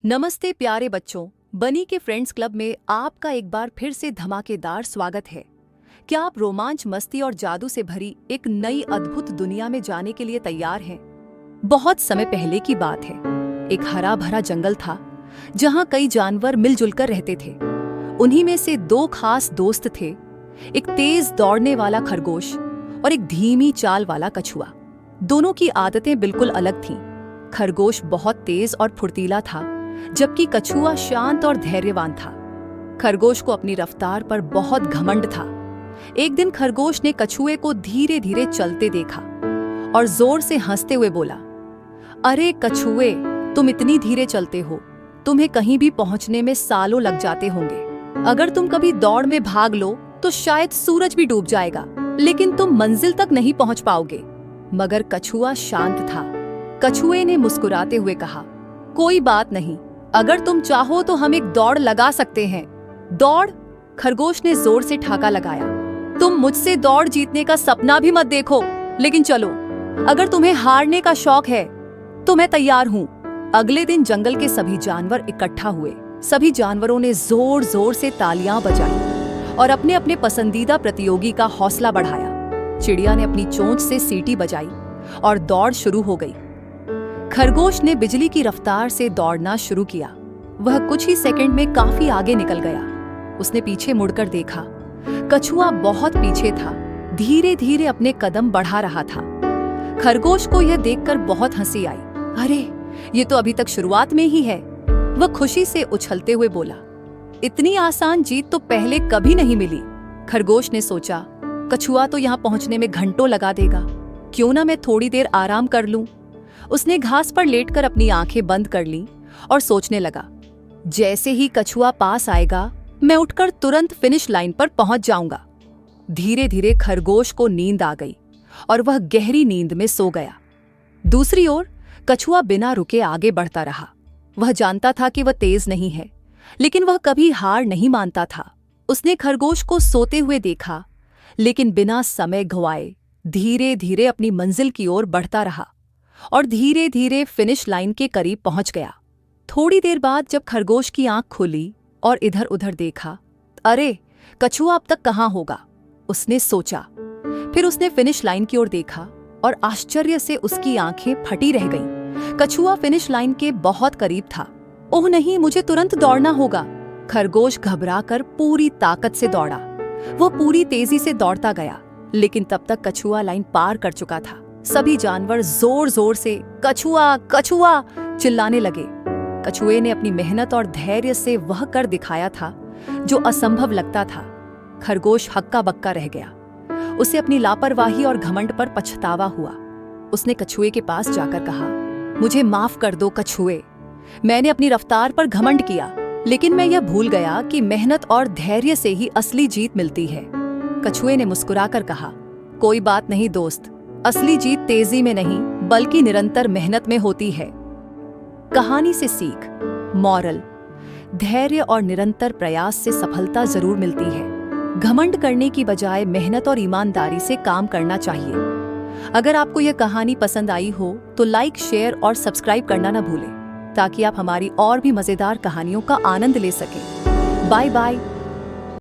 नमस्ते प्यारे बच्चों, बनी के फ्रेंड्स क्लब में आपका एक बार फिर से धमाकेदार स्वागत है। क्या आप रोमांच, मस्ती और जादू से भरी एक नई अद्भुत दुनिया में जाने के लिए तैयार हैं? बहुत समय पहले की बात है। एक हरा भरा जंगल था जहां कई जानवर मिलजुल कर रहते थे। उन्हीं में से दो खास दोस्त थे, एक तेज दौड़ने वाला खरगोश और एक धीमी चाल वाला कछुआ। दोनों की आदतें बिल्कुल अलग थीं। खरगोश बहुत तेज और फुर्तीला था, जबकि कछुआ शांत और धैर्यवान था। खरगोश को अपनी रफ्तार पर बहुत घमंड था। एक दिन खरगोश ने कछुए को धीरे धीरे चलते देखा और जोर से हंसते हुए बोला, अरे कछुए, तुम इतनी धीरे चलते हो, तुम्हें कहीं भी पहुंचने में सालों लग जाते होंगे। अगर तुम कभी दौड़ में भाग लो तो शायद सूरज भी डूब जाएगा, लेकिन तुम मंजिल तक नहीं पहुंच पाओगे। मगर कछुआ शांत था। कछुए ने मुस्कुराते हुए कहा, कोई बात नहीं, अगर तुम चाहो तो हम एक दौड़ लगा सकते हैं। दौड़? खरगोश ने जोर से ठाका लगाया। तुम मुझसे दौड़ जीतने का सपना भी मत देखो, लेकिन चलो, अगर तुम्हें हारने का शौक है तो मैं तैयार हूँ। अगले दिन जंगल के सभी जानवर इकट्ठा हुए। सभी जानवरों ने जोर जोर से तालियां बजाई और अपने अपने पसंदीदा प्रतियोगी का हौसला बढ़ाया। चिड़िया ने अपनी चोंच से सीटी बजाई और दौड़ शुरू हो गई। खरगोश ने बिजली की रफ्तार से दौड़ना शुरू किया। वह कुछ ही सेकंड में काफी आगे निकल गया। उसने पीछे मुड़कर देखा। कछुआ बहुत पीछे था, धीरे धीरे अपने कदम बढ़ा रहा था। खरगोश को यह देखकर बहुत हंसी आई। अरे, ये तो अभी तक शुरुआत में ही है। वह खुशी से उछलते हुए बोला, इतनी आसान जीत तो पहले कभी नहीं मिली। खरगोश ने सोचा, कछुआ तो यहाँ पहुंचने में घंटों लगा देगा, क्यों ना मैं थोड़ी देर आराम कर लूं। उसने घास पर लेटकर अपनी आंखें बंद कर लीं और सोचने लगा, जैसे ही कछुआ पास आएगा मैं उठकर तुरंत फिनिश लाइन पर पहुंच जाऊंगा। धीरे धीरे खरगोश को नींद आ गई और वह गहरी नींद में सो गया। दूसरी ओर कछुआ बिना रुके आगे बढ़ता रहा। वह जानता था कि वह तेज नहीं है, लेकिन वह कभी हार नहीं मानता था। उसने खरगोश को सोते हुए देखा, लेकिन बिना समय गंवाए धीरे धीरे अपनी मंजिल की ओर बढ़ता रहा और धीरे धीरे फिनिश लाइन के करीब पहुंच गया। थोड़ी देर बाद जब खरगोश की आंख खुली और इधर उधर देखा, अरे, कछुआ अब तक कहाँ होगा, उसने सोचा। फिर उसने फिनिश लाइन की ओर देखा और आश्चर्य से उसकी आंखें फटी रह गईं। कछुआ फिनिश लाइन के बहुत करीब था। ओह नहीं, मुझे तुरंत दौड़ना होगा। खरगोश घबराकर पूरी ताकत से दौड़ा। वह पूरी तेजी से दौड़ता गया, लेकिन तब तक कछुआ लाइन पार कर चुका था। सभी जानवर जोर जोर से कछुआ कछुआ चिल्लाने लगे। कछुए ने अपनी मेहनत और धैर्य से वह कर दिखाया था जो असंभव लगता था। खरगोश हक्का बक्का रह गया। उसे अपनी लापरवाही और घमंड पर पछतावा हुआ। उसने कछुए के पास जाकर कहा, मुझे माफ कर दो कछुए, मैंने अपनी रफ्तार पर घमंड किया, लेकिन मैं यह भूल गया कि मेहनत और धैर्य से ही असली जीत मिलती है। कछुए ने मुस्कुराकर कहा, कोई बात नहीं दोस्त, असली जीत तेजी में नहीं बल्कि निरंतर मेहनत में होती है। कहानी से सीख, मॉरल, धैर्य और निरंतर प्रयास से सफलता जरूर मिलती है। घमंड करने की बजाय मेहनत और ईमानदारी से काम करना चाहिए। अगर आपको यह कहानी पसंद आई हो तो लाइक, शेयर और सब्सक्राइब करना न भूलें, ताकि आप हमारी और भी मजेदार कहानियों का आनंद ले सकें। Bye bye.